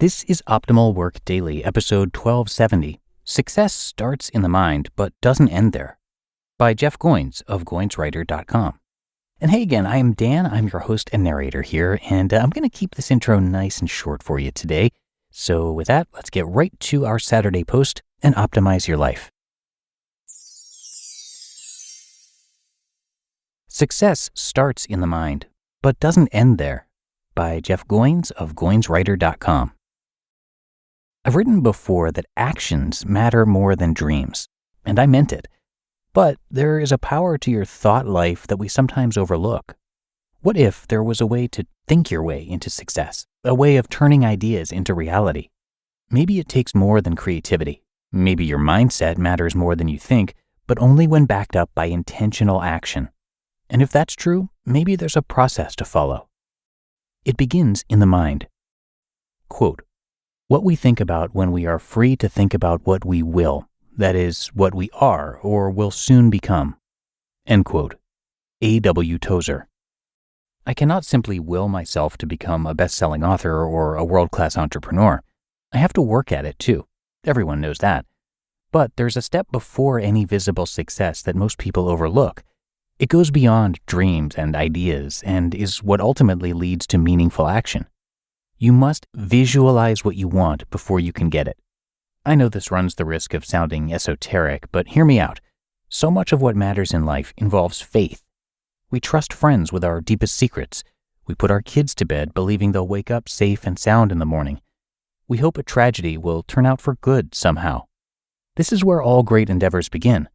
This is Optimal Work Daily, episode 1270. Success starts in the mind, but doesn't end there. By Jeff Goins of goinswriter.com. And hey again, I am Dan. I'm your host and narrator here, and I'm going to keep this intro nice and short for you today. So with that, let's get right to our Saturday post and optimize your life. Success starts in the mind, but doesn't end there. By Jeff Goins of goinswriter.com. I've written before that actions matter more than dreams, and I meant it. But there is a power to your thought life that we sometimes overlook. What if there was a way to think your way into success, a way of turning ideas into reality? Maybe it takes more than creativity. Maybe your mindset matters more than you think, but only when backed up by intentional action. And if that's true, maybe there's a process to follow. It begins in the mind. Quote, "What we think about when we are free to think about what we will, that is, what we are or will soon become." End quote. A.W. Tozer. I cannot simply will myself to become a best-selling author or a world-class entrepreneur. I have to work at it too. Everyone knows that. But there's a step before any visible success that most people overlook. It goes beyond dreams and ideas and is what ultimately leads to meaningful action. You must visualize what you want before you can get it. I know this runs the risk of sounding esoteric, but hear me out. So much of what matters in life involves faith. We trust friends with our deepest secrets. We put our kids to bed believing they'll wake up safe and sound in the morning. We hope a tragedy will turn out for good somehow. This is where all great endeavors begin,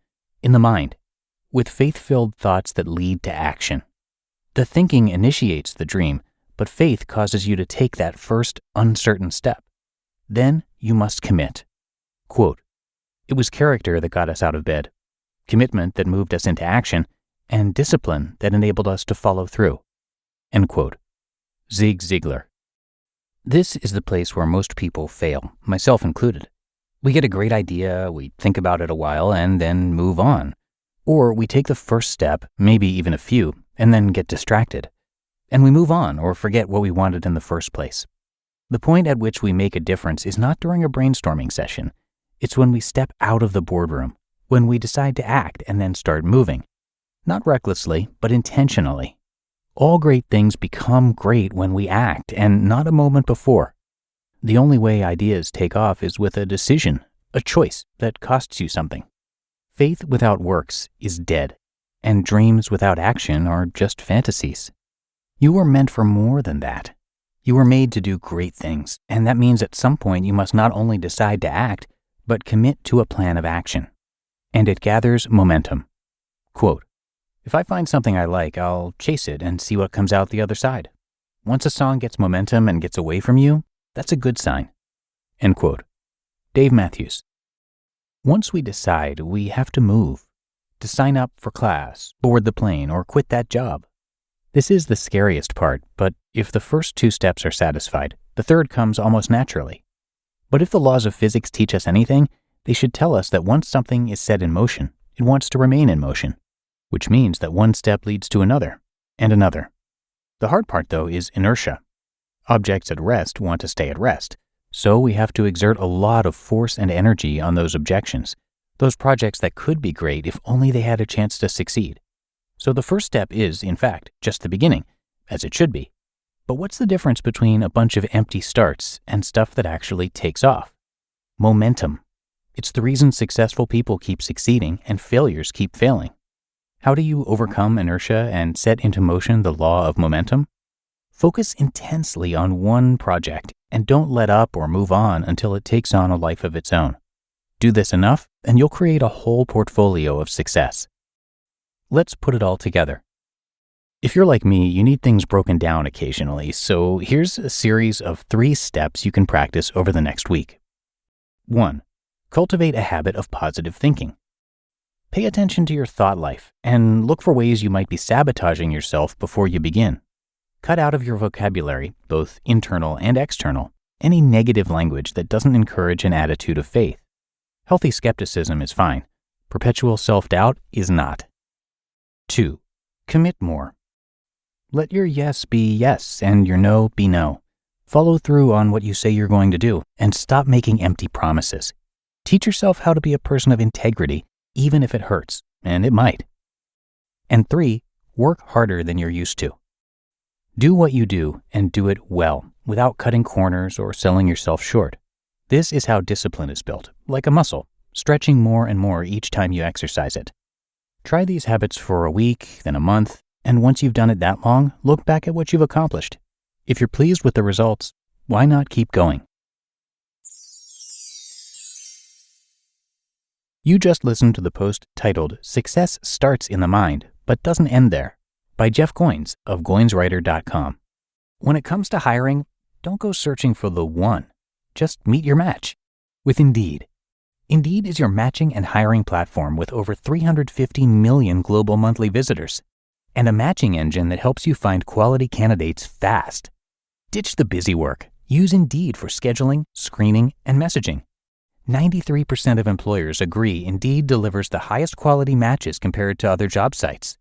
in the mind, with faith-filled thoughts that lead to action. The thinking initiates the dream, but faith causes you to take that first uncertain step. Then you must commit. Quote, "It was character that got us out of bed, commitment that moved us into action, and discipline that enabled us to follow through." End quote. Zig Ziglar. This is the place where most people fail, myself included. We get a great idea, we think about it a while, and then move on. Or we take the first step, maybe even a few, and then get distracted. And we move on or forget what we wanted in the first place. The point at which we make a difference is not during a brainstorming session. It's when we step out of the boardroom, when we decide to act and then start moving. Not recklessly, but intentionally. All great things become great when we act and not a moment before. The only way ideas take off is with a decision, a choice that costs you something. Faith without works is dead, and dreams without action are just fantasies. You were meant for more than that. You were made to do great things, and that means at some point you must not only decide to act, but commit to a plan of action. And it gathers momentum. Quote, "If I find something I like, I'll chase it and see what comes out the other side. Once a song gets momentum and gets away from you, that's a good sign." End quote. Dave Matthews. Once we decide, we have to move. To sign up for class, board the plane, or quit that job. This is the scariest part, but if the first two steps are satisfied, the third comes almost naturally. But if the laws of physics teach us anything, they should tell us that once something is set in motion, it wants to remain in motion, which means that one step leads to another, and another. The hard part, though, is inertia. Objects at rest want to stay at rest, so we have to exert a lot of force and energy on those objections, those projects that could be great if only they had a chance to succeed. So the first step is, in fact, just the beginning, as it should be. But what's the difference between a bunch of empty starts and stuff that actually takes off? Momentum. It's the reason successful people keep succeeding and failures keep failing. How do you overcome inertia and set into motion the law of momentum? Focus intensely on one project and don't let up or move on until it takes on a life of its own. Do this enough, and you'll create a whole portfolio of success. Let's put it all together. If you're like me, you need things broken down occasionally, so here's a series of 3 steps you can practice over the next week. 1. Cultivate a habit of positive thinking. Pay attention to your thought life and look for ways you might be sabotaging yourself before you begin. Cut out of your vocabulary, both internal and external, any negative language that doesn't encourage an attitude of faith. Healthy skepticism is fine. Perpetual self-doubt is not. 2. Commit more. Let your yes be yes and your no be no. Follow through on what you say you're going to do and stop making empty promises. Teach yourself how to be a person of integrity, even if it hurts, and it might. And 3, work harder than you're used to. Do what you do and do it well, without cutting corners or selling yourself short. This is how discipline is built, like a muscle, stretching more and more each time you exercise it. Try these habits for a week, then a month, and once you've done it that long, look back at what you've accomplished. If you're pleased with the results, why not keep going? You just listened to the post titled "Success Starts in the Mind, but Doesn't End There" by Jeff Goins of Goinswriter.com. When it comes to hiring, don't go searching for the one. Just meet your match with Indeed. Indeed is your matching and hiring platform with over 350 million global monthly visitors and a matching engine that helps you find quality candidates fast. Ditch the busy work. Use Indeed for scheduling, screening, and messaging. 93% of employers agree Indeed delivers the highest quality matches compared to other job sites.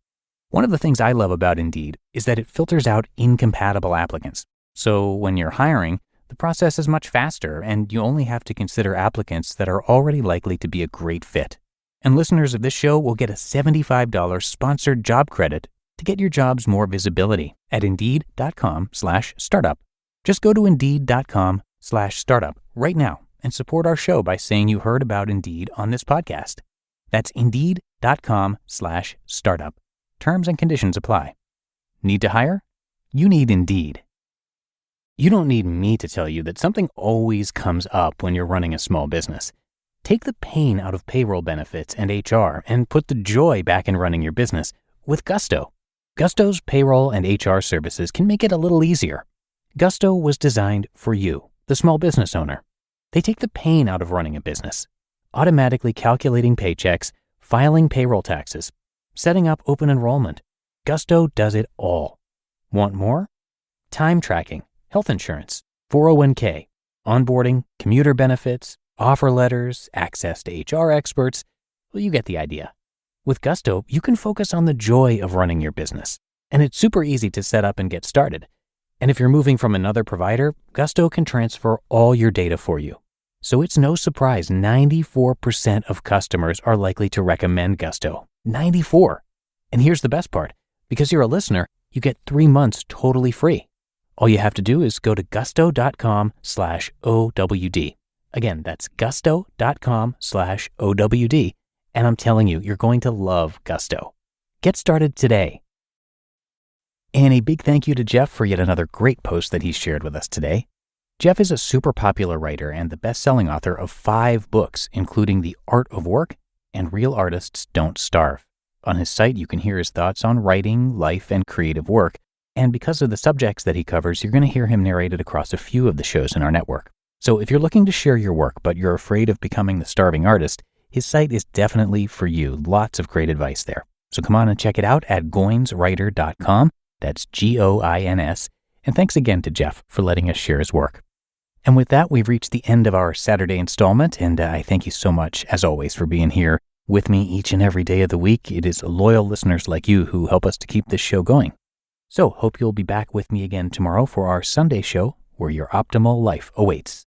One of the things I love about Indeed is that it filters out incompatible applicants. So when you're hiring, the process is much faster and you only have to consider applicants that are already likely to be a great fit. And listeners of this show will get a $75 sponsored job credit to get your jobs more visibility at Indeed.com/startup. Just go to Indeed.com/startup right now and support our show by saying you heard about Indeed on this podcast. That's Indeed.com/startup. Terms and conditions apply. Need to hire? You need Indeed. You don't need me to tell you that something always comes up when you're running a small business. Take the pain out of payroll benefits and HR and put the joy back in running your business with Gusto. Gusto's payroll and HR services can make it a little easier. Gusto was designed for you, the small business owner. They take the pain out of running a business, automatically calculating paychecks, filing payroll taxes, setting up open enrollment. Gusto does it all. Want more? Time tracking, health insurance, 401k, onboarding, commuter benefits, offer letters, access to HR experts. Well, you get the idea. With Gusto, you can focus on the joy of running your business, and it's super easy to set up and get started. And if you're moving from another provider, Gusto can transfer all your data for you. So it's no surprise 94% of customers are likely to recommend Gusto. 94. And here's the best part. Because you're a listener, you get 3 months totally free. All you have to do is go to gusto.com/OWD. Again, that's gusto.com/OWD. And I'm telling you, you're going to love Gusto. Get started today. And a big thank you to Jeff for yet another great post that he shared with us today. Jeff is a super popular writer and the best-selling author of 5 books, including The Art of Work and Real Artists Don't Starve. On his site, you can hear his thoughts on writing, life, and creative work. And because of the subjects that he covers, you're going to hear him narrated across a few of the shows in our network. So if you're looking to share your work, but you're afraid of becoming the starving artist, his site is definitely for you. Lots of great advice there. So come on and check it out at Goinswriter.com. That's Goins. And thanks again to Jeff for letting us share his work. And with that, we've reached the end of our Saturday installment. And I thank you so much, as always, for being here with me each and every day of the week. It is loyal listeners like you who help us to keep this show going. So hope you'll be back with me again tomorrow for our Sunday show, where your optimal life awaits.